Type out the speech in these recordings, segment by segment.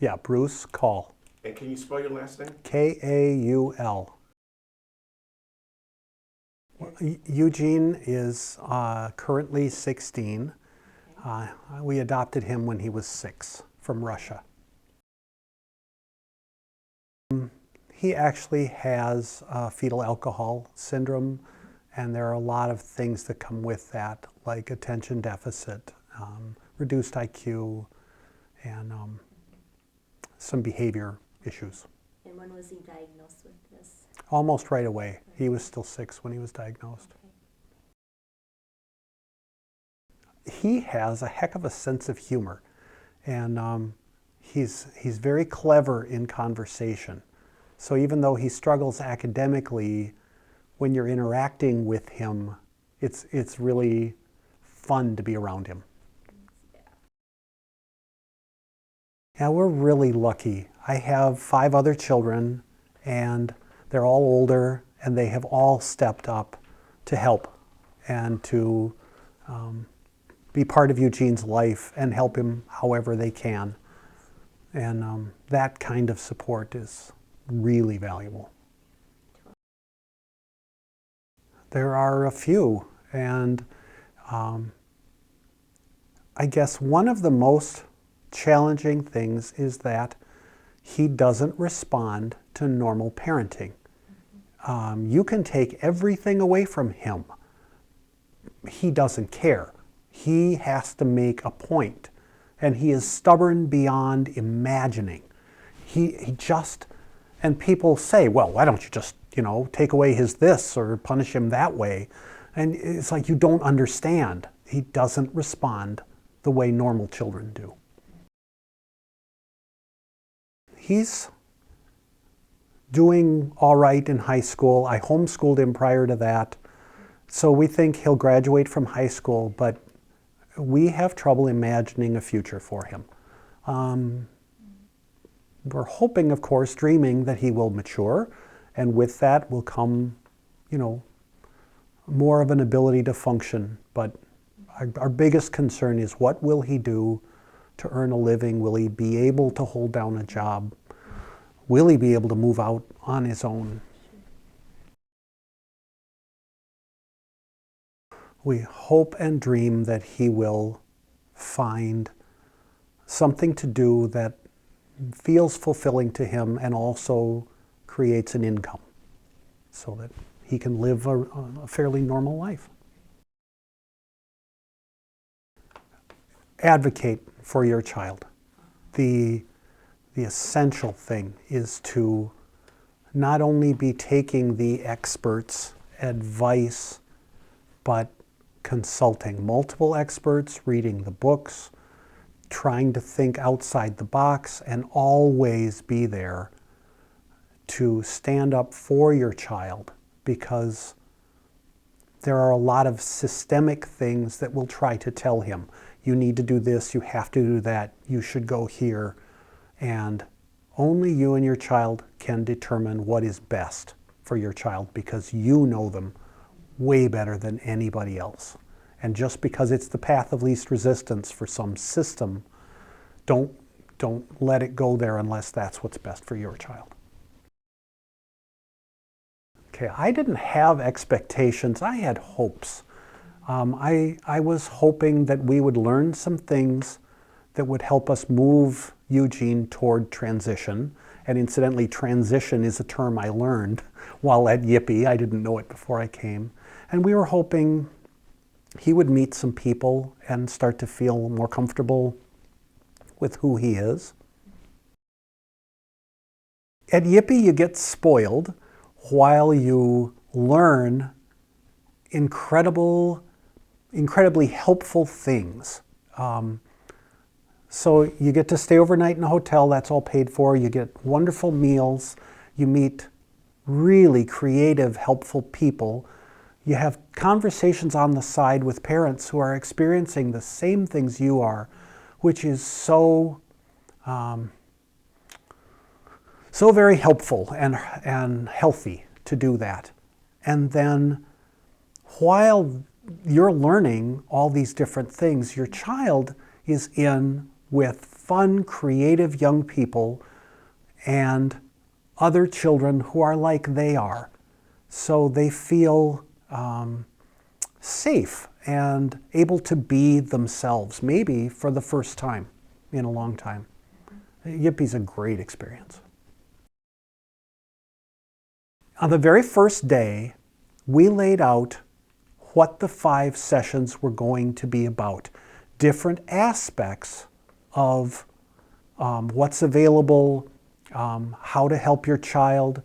Yeah, Bruce Kaul. And can you spell your last name? Kaul. Eugene is currently 16. We adopted him when he was 6 from Russia. He actually has fetal alcohol syndrome, and there are a lot of things that come with that, like attention deficit, reduced IQ, and some behavior issues. And when was he diagnosed with this? Almost right away. He was still 6 when he was diagnosed. He has a heck of a sense of humor, and he's very clever in conversation. So even though he struggles academically, when you're interacting with him, it's really fun to be around him. Yeah, we're really lucky. I have 5 other children, and they're all older, and they have all stepped up to help and to be part of Eugene's life and help him however they can. And that kind of support is really valuable. There are a few, and I guess one of the most challenging things is that he doesn't respond to normal parenting. You can take everything away from him. He doesn't care. He has to make a point, and he is stubborn beyond imagining. He just, and people say, well, why don't you just, take away his this or punish him that way? And it's like, you don't understand. He doesn't respond the way normal children do. He's doing all right in high school. I homeschooled him prior to that. So we think he'll graduate from high school, but we have trouble imagining a future for him. We're hoping, of course, dreaming that he will mature, and with that will come, more of an ability to function. But our biggest concern is, what will he do to earn a living? Will he be able to hold down a job? Will he be able to move out on his own? We hope and dream that he will find something to do that feels fulfilling to him and also creates an income so that he can live a fairly normal life. Advocate for your child. The essential thing is to not only be taking the experts' advice, but consulting multiple experts, reading the books, trying to think outside the box, and always be there to stand up for your child, because there are a lot of systemic things that will try to tell him, you need to do this, you have to do that, you should go here, and only you and your child can determine what is best for your child, because you know them way better than anybody else. And just because it's the path of least resistance for some system, don't let it go there unless that's what's best for your child. Okay, I didn't have expectations, I had hopes. I was hoping that we would learn some things that would help us move Eugene toward transition. And incidentally, transition is a term I learned while at Yippee. I didn't know it before I came. And we were hoping he would meet some people and start to feel more comfortable with who he is. At Yippee, you get spoiled while you learn incredibly helpful things. So you get to stay overnight in a hotel, that's all paid for. You get wonderful meals. You meet really creative, helpful people. You have conversations on the side with parents who are experiencing the same things you are, which is so very helpful and healthy to do that. And then while you're learning all these different things, your child is in with fun, creative young people and other children who are like they are. So they feel safe and able to be themselves, maybe for the first time in a long time. Yippie's a great experience. On the very first day, we laid out what the 5 sessions were going to be about, different aspects of what's available, how to help your child.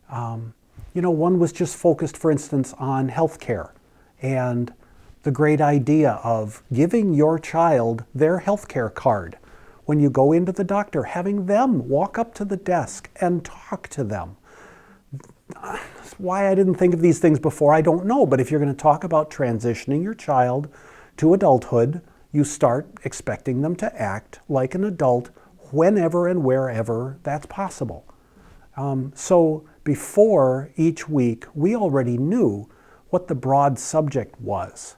One was just focused, for instance, on healthcare and the great idea of giving your child their healthcare card. When you go into the doctor, having them walk up to the desk and talk to them. Why I didn't think of these things before, I don't know. But if you're going to talk about transitioning your child to adulthood, you start expecting them to act like an adult whenever and wherever that's possible. So before each week, we already knew what the broad subject was.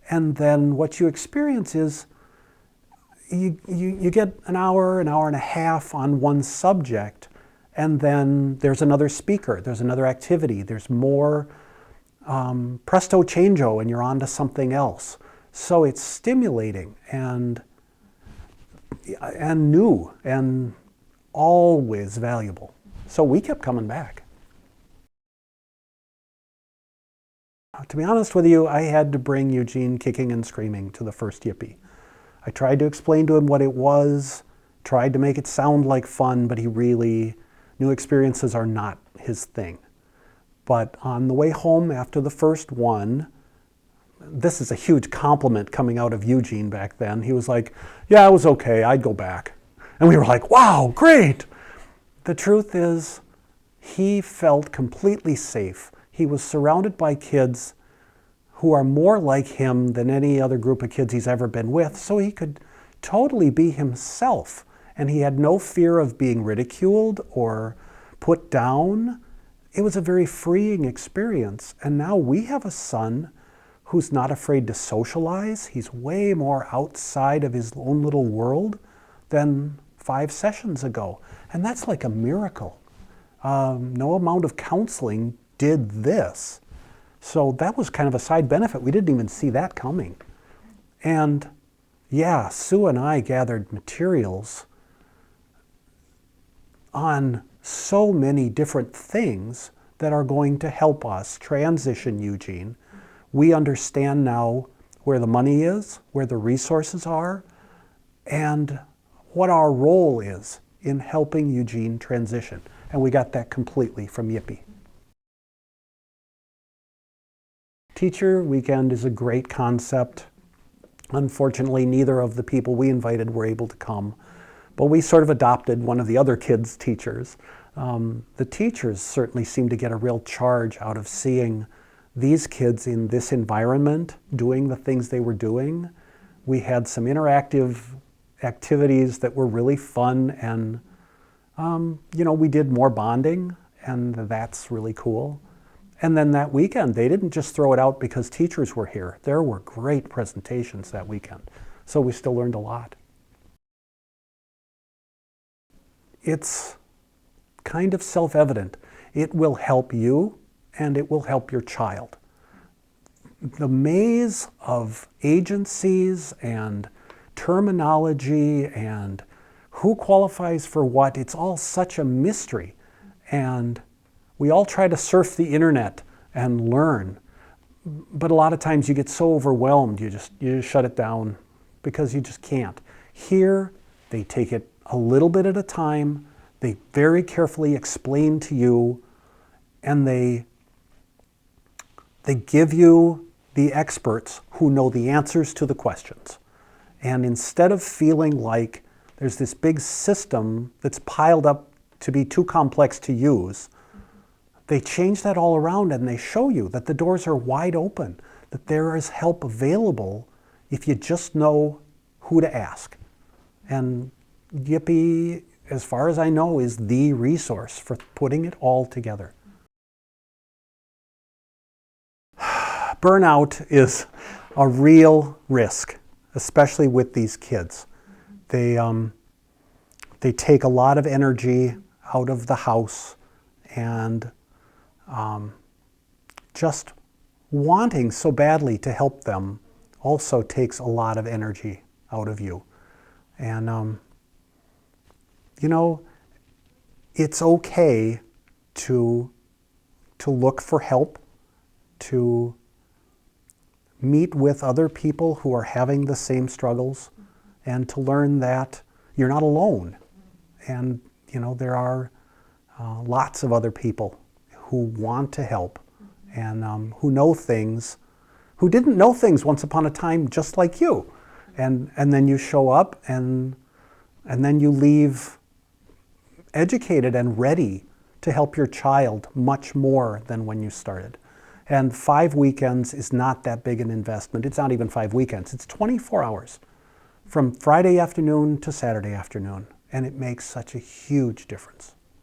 And then what you experience is you get an hour and a half on one subject, and then there's another speaker, there's another activity, there's more presto changeo, and you're on to something else. So it's stimulating and new and always valuable. So we kept coming back. To be honest with you, I had to bring Eugene kicking and screaming to the first Yippie. I tried to explain to him what it was, tried to make it sound like fun, but new experiences are not his thing. But on the way home after the first one, this is a huge compliment coming out of Eugene back then. He was like, yeah, it was okay, I'd go back. And we were like, wow, great. The truth is, he felt completely safe. He was surrounded by kids who are more like him than any other group of kids he's ever been with, so he could totally be himself. And he had no fear of being ridiculed or put down. It was a very freeing experience. And now we have a son who's not afraid to socialize. He's way more outside of his own little world than 5 sessions ago. And that's like a miracle. No amount of counseling did this. So that was kind of a side benefit. We didn't even see that coming. And yeah, Sue and I gathered materials on so many different things that are going to help us transition Eugene. We understand now where the money is, where the resources are, and what our role is in helping Eugene transition. And we got that completely from Yippie. Teacher Weekend is a great concept. Unfortunately, neither of the people we invited were able to come, but we sort of adopted one of the other kids' teachers. The teachers certainly seemed to get a real charge out of seeing these kids in this environment doing the things they were doing. We had some interactive activities that were really fun, and we did more bonding, and that's really cool. And then that weekend, they didn't just throw it out because teachers were here. There were great presentations that weekend. So we still learned a lot. It's kind of self-evident. It will help you and it will help your child. The maze of agencies and terminology and who qualifies for what, it's all such a mystery. And we all try to surf the internet and learn, but a lot of times you get so overwhelmed, you just shut it down because you just can't. Here, they take it a little bit at a time, they very carefully explain to you, and they give you the experts who know the answers to the questions. And instead of feeling like there's this big system that's piled up to be too complex to use, they change that all around and they show you that the doors are wide open, that there is help available if you just know who to ask. And Yippie, as far as I know, is the resource for putting it all together. Burnout is a real risk, especially with these kids. They they take a lot of energy out of the house, and just wanting so badly to help them also takes a lot of energy out of you. And you know, it's okay to look for help, to meet with other people who are having the same struggles, and to learn that you're not alone. And you know, there are lots of other people who want to help, and who know things, who didn't know things once upon a time just like you. And then you show up, and then you leave educated and ready to help your child much more than when you started. And 5 weekends is not that big an investment. It's not even 5 weekends. It's 24 hours from Friday afternoon to Saturday afternoon. And it makes such a huge difference.